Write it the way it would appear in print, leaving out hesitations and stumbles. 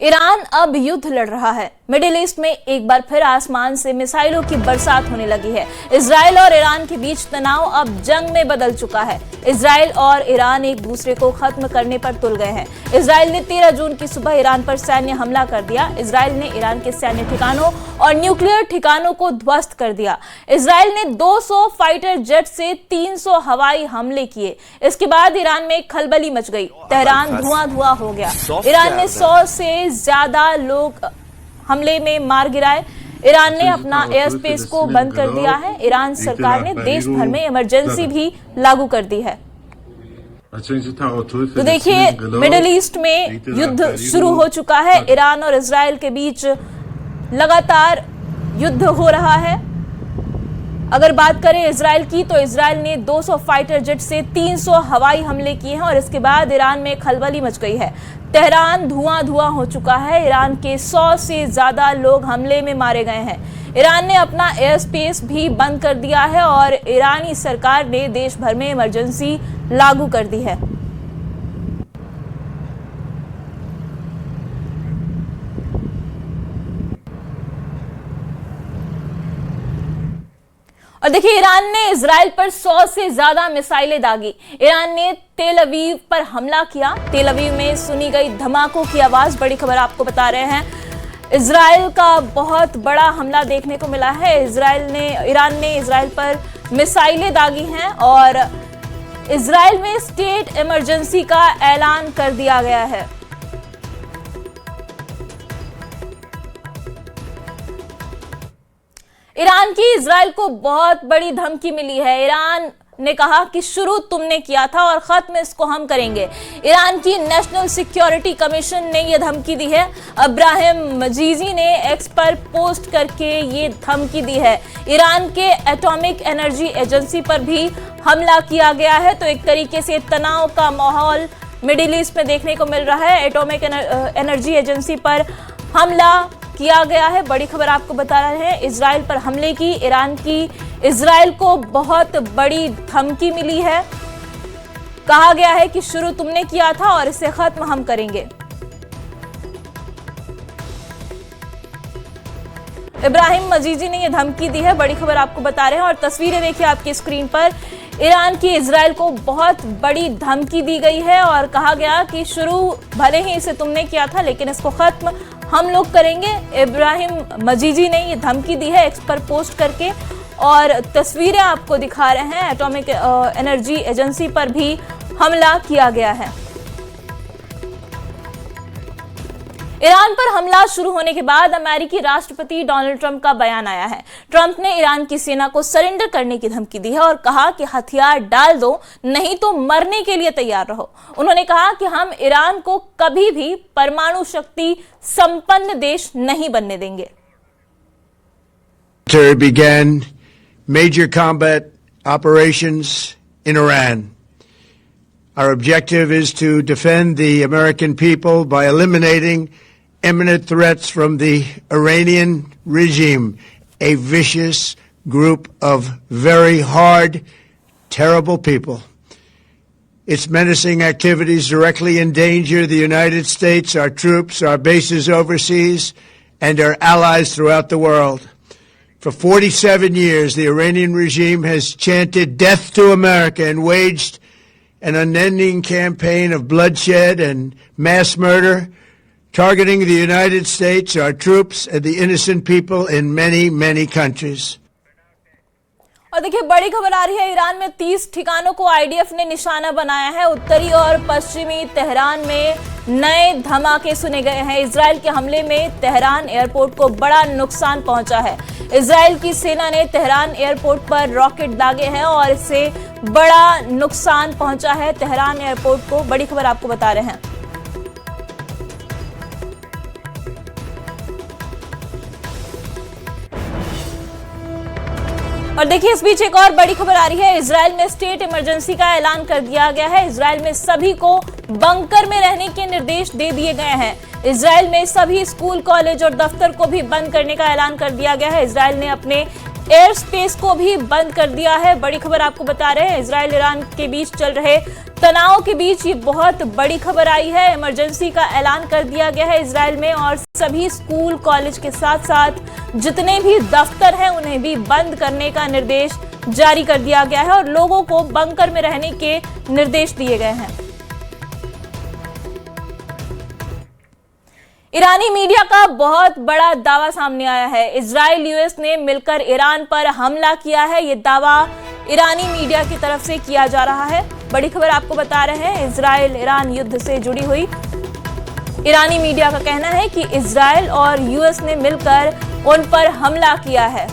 Iran अब युद्ध लड़ रहा है। मिडिल ईस्ट में एक बार फिर आसमान से मिसाइलों की बरसात होने लगी है। इजराइल और ईरान के बीच तनाव अब जंग में बदल चुका है। इजराइल और ईरान एक दूसरे को खत्म करने पर तुल गए हैं। इजराइल ने 13 जून की सुबह ईरान पर सैन्य हमला कर दिया। इजराइल ने ईरान के सैन्य ठिकानों और न्यूक्लियर ठिकानों को ध्वस्त कर दिया। इजराइल ने 200 फाइटर जेट से 300 हवाई हमले किए। इसके बाद ईरान में खलबली मच गई। तेहरान धुआं हो गया। ईरान ने 100 से ज्यादा लोग हमले में मार गिराए। ईरान ने अपना एयर स्पेस को बंद कर दिया है। ईरान सरकार ने देश भर में इमरजेंसी भी लागू कर दी है। तो देखिए, मिडिल ईस्ट में युद्ध शुरू हो चुका है। ईरान और इजराइल के बीच लगातार युद्ध हो रहा है। अगर बात करें इजराइल की, तो इजराइल ने 200 फाइटर जेट से 300 हवाई हमले किए हैं और इसके बाद ईरान में खलबली मच गई है। तेहरान धुआं हो चुका है। ईरान के 100 से ज्यादा लोग हमले में मारे गए हैं। ईरान ने अपना एयर स्पेस भी बंद कर दिया है और ईरानी सरकार ने देश भर में इमरजेंसी लागू कर दी है। और देखिए, ईरान ने इजराइल पर 100 से ज्यादा मिसाइलें दागी। ईरान ने तेल अवीव पर हमला किया। तेल अवीव में सुनी गई धमाकों की आवाज। बड़ी खबर आपको बता रहे हैं, इजराइल का बहुत बड़ा हमला देखने को मिला है। ईरान ने इजराइल पर मिसाइलें दागी हैं और इजराइल में स्टेट इमरजेंसी का ऐलान कर दिया गया है। ईरान की इजराइल को बहुत बड़ी धमकी मिली है। ईरान ने कहा कि शुरू तुमने किया था और खत्म इसको हम करेंगे। ईरान की नेशनल सिक्योरिटी कमीशन ने यह धमकी दी है। इब्राहिम मजीजी ने एक्स पर पोस्ट करके ये धमकी दी है। ईरान के एटॉमिक एनर्जी एजेंसी पर भी हमला किया गया है। तो एक तरीके से तनाव का माहौल मिडिल ईस्ट में देखने को मिल रहा है। एटॉमिक एनर्जी एजेंसी पर हमला किया गया है। बड़ी खबर आपको बता रहे हैं, इजराइल पर हमले की ईरान की इजराइल को बहुत बड़ी धमकी मिली है। कहा गया है कि शुरू तुमने किया था और इसे खत्म हम करेंगे। इब्राहिम मजीजी ने यह धमकी दी है। बड़ी खबर आपको बता रहे हैं और तस्वीरें देखिए आपकी स्क्रीन पर। ईरान की इजराइल को बहुत बड़ी धमकी दी गई है और कहा गया कि शुरू भले ही इसे तुमने किया था, लेकिन इसको खत्म हम लोग करेंगे। इब्राहिम मजीजी ने ये धमकी दी है एक्स पर पोस्ट करके और तस्वीरें आपको दिखा रहे हैं। एटॉमिक एनर्जी एजेंसी पर भी हमला किया गया है। ईरान पर हमला शुरू होने के बाद अमेरिकी राष्ट्रपति डोनाल्ड ट्रंप का बयान आया है। ट्रंप ने ईरान की सेना को सरेंडर करने की धमकी दी है और कहा कि हथियार डाल दो, नहीं तो मरने के लिए तैयार रहो। उन्होंने कहा कि हम ईरान को कभी भी परमाणु शक्ति संपन्न देश नहीं बनने देंगे। Began major combat operations in Iran. Our objective is to defend the American people by eliminating imminent threats from the Iranian regime, a vicious group of very hard, terrible people. Its menacing activities directly endanger the United States, our troops, our bases overseas, and our allies throughout the world. For 47 years, the Iranian regime has chanted death to America and waged an unending campaign of bloodshed and mass murder, targeting the United States, our troops, and the innocent people in many, many countries. और देखिए, बड़ी खबर आ रही है, Iran में 30 ठिकानों को IDF ने निशाना बनाया है। उत्तरी और पश्चिमी तेहरान में नए धमाके सुने गए हैं। इजराइल के हमले में तेहरान एयरपोर्ट को बड़ा नुकसान पहुंचा है। इजराइल की सेना ने तेहरान एयरपोर्ट पर रॉकेट दागे हैं और इससे बड़ा नुकसान पहुंचा है तेहरान एयरपोर्ट को। बड़ी खबर आपको बता रहे हैं। और देखिए, इस बीच एक और बड़ी खबर आ रही है। इजराइल में स्टेट इमरजेंसी का ऐलान कर दिया गया है। इजराइल में सभी को बंकर में रहने के निर्देश दे दिए गए हैं। इजराइल में सभी स्कूल, कॉलेज और दफ्तर को भी बंद करने का ऐलान कर दिया गया है। इजराइल ने अपने एयर स्पेस को भी बंद कर दिया है। बड़ी खबर आपको बता रहे हैं, इजराइल ईरान के बीच चल रहे तनाव के बीच ये बहुत बड़ी खबर आई है। इमरजेंसी का ऐलान कर दिया गया है इजराइल में और सभी स्कूल कॉलेज के साथ साथ जितने भी दफ्तर हैं उन्हें भी बंद करने का निर्देश जारी कर दिया गया है और लोगों को बंकर में रहने के निर्देश दिए गए हैं। ईरानी मीडिया का बहुत बड़ा दावा सामने आया है। इजराइल यूएस ने मिलकर ईरान पर हमला किया है, ये दावा ईरानी मीडिया की तरफ से किया जा रहा है। बड़ी खबर आपको बता रहे हैं, इजराइल ईरान युद्ध से जुड़ी हुई। ईरानी मीडिया का कहना है कि इजराइल और यूएस ने मिलकर उन पर हमला किया है।